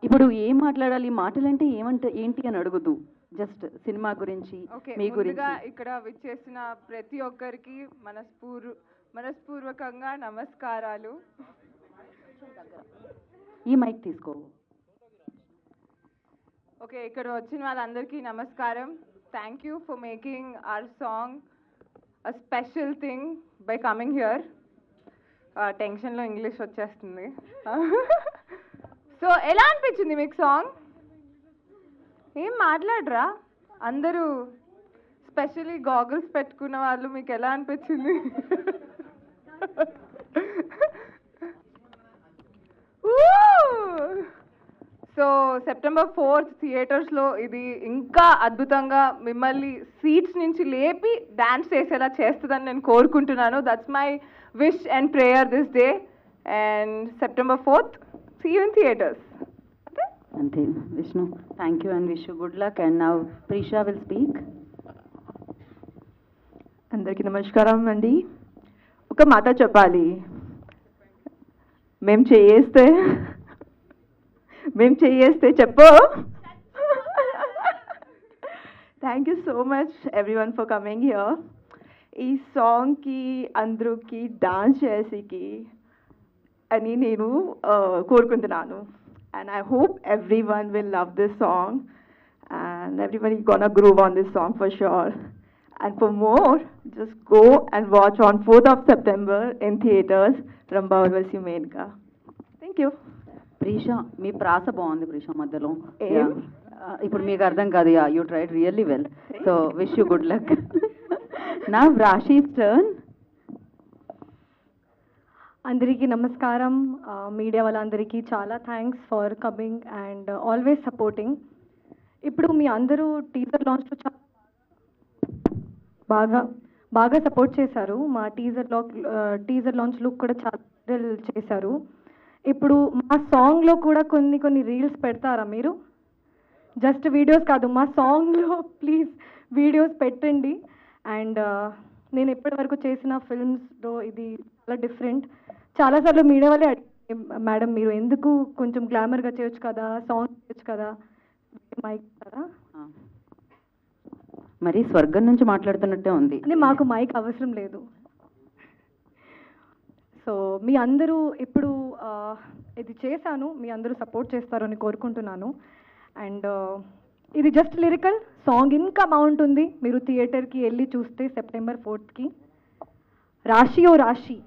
ఇప్పుడు ఏం మాట్లాడాలి, మాటలంటే ఏమంటే ఏంటి అని అడుగుతూ జస్ట్ సినిమా గురించి మీ గురించి. ఇక్కడ విచ్చేసిన ప్రతి ఒక్కరికి మనస్పూర్వకంగా నమస్కారాలు. ఈ మైక్ తీసుకో. ఓకే, ఇక్కడ వచ్చిన వాళ్ళందరికీ నమస్కారం. Thank you for making our song a special thing by coming here. టెన్షన్లో ఇంగ్లీష్ వచ్చేస్తుంది. సో ఎలా అనిపించింది మీకు సాంగ్? ఏం మాట్లాడరా అందరూ, స్పెషల్లీ గాగుల్స్ పెట్టుకున్న వాళ్ళు, మీకు ఎలా అనిపించింది? సో September 4th థియేటర్స్లో ఇది ఇంకా అద్భుతంగా మిమ్మల్ని సీట్స్ నుంచి లేపి డాన్స్ చేసేలా చేస్తుందని నేను కోరుకుంటున్నాను. That's my wish and prayer this day. And September 4th, see you in theaters. అంతే Vishnu, thank you and wish you good luck. And now Preesha will speak. అందరికీ నమస్కారం అండి. ఒక మాట చెప్పాలి, మేము చేయేస్తే చెప్పు. Thank you so much everyone for coming here. ఈ సాంగ్కి అందరికి డాన్స్ చేసేకి అని నేను కోరుకుంటున్నాను. And I hope everyone will love this song and everybody gonna groove on this song for sure. And for more, just go and watch on 4th of September in theaters, Ramba Urvashi Menka. Thank you. ప్రీషా, మీ ప్రాస బాగుంది ప్రీషా మధ్యలో. ఏం? ఇప్పుడు మీకు అర్థం కాదు. You tried really well. So wish you good luck. నా రాశీస్ turn. అందరికీ నమస్కారం. మీడియా వాళ్ళందరికీ చాలా thanks for coming and always supporting. ఇప్పుడు మీ అందరూ టీజర్ లాంచ్లో బాగా సపోర్ట్ చేశారు. మా టీజర్ లాంచ్ లుక్ కూడా చాలా వైరల్ చేశారు. ఇప్పుడు మా సాంగ్లో కూడా కొన్ని రీల్స్ పెడతారా మీరు? జస్ట్ వీడియోస్ కాదు, మా సాంగ్లో ప్లీజ్ వీడియోస్ పెట్టండి. అండ్ నేను ఇప్పటివరకు చేసిన ఫిల్మ్స్లో ఇది చాలా డిఫరెంట్. చాలాసార్లు మీడియా వాళ్ళే మేడం మీరు ఎందుకు కొంచెం గ్లామర్గా చేయొచ్చు కదా, సాంగ్ చేయొచ్చు కదా, మైక్ కదా. మరి స్వర్గం నుంచి మాట్లాడుతున్నట్టే ఉంది. అంటే మాకు మైక్ అవసరం లేదు. సో మీ అందరూ ఇప్పుడు ఇది చేశాను, మీ అందరూ సపోర్ట్ చేస్తారని కోరుకుంటున్నాను. అండ్ ఇది జస్ట్ లిరికల్ సాంగ్, ఇంకా బాగుంటుంది. మీరు థియేటర్కి వెళ్ళి చూస్తే September 4th రాశి ఓ రాశి,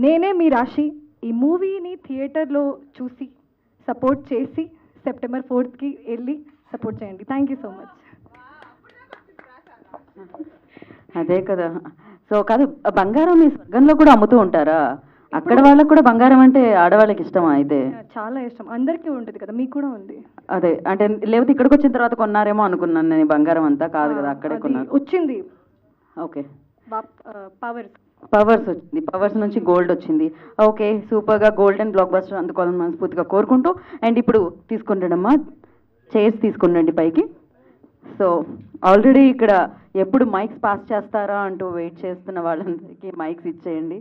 నేనే మీ రాశి. ఈ మూవీని థియేటర్లో చూసి సపోర్ట్ చేసి September 4th వెళ్ళి సపోర్ట్ చేయండి. Thank you so much. అదే కదా. సో కాదు, బంగారం మీ స్వర్గంలో కూడా అమ్ముతూ ఉంటారా? అక్కడ వాళ్ళకు కూడా బంగారం అంటే ఆడవాళ్ళకి ఇష్టమా? అయితే చాలా ఇష్టం, అందరికీ ఉంటుంది కదా, మీకు కూడా ఉంది. అదే అంటే లేకపోతే ఇక్కడికి వచ్చిన తర్వాత కొన్నారేమో అనుకున్నాను నేను. బంగారం అంతా కాదు కదా, అక్కడే కొన్నారు. వచ్చింది. ఓకే, పవర్స్ వచ్చింది. పవర్స్ నుంచి గోల్డ్ వచ్చింది. ఓకే, సూపర్గా గోల్డ్ అండ్ బ్లాక్ బస్టర్ అందుకోవాలని మనస్ఫూర్తిగా కోరుకుంటూ. అండ్ ఇప్పుడు తీసుకుంటాడమ్మా, చైర్స్ తీసుకుండండి పైకి. సో ఆల్రెడీ ఇక్కడ ఎప్పుడు మైక్స్ పాస్ చేస్తారా అంటూ వెయిట్ చేస్తున్న వాళ్ళందరికీ మైక్స్ ఇచ్చేయండి.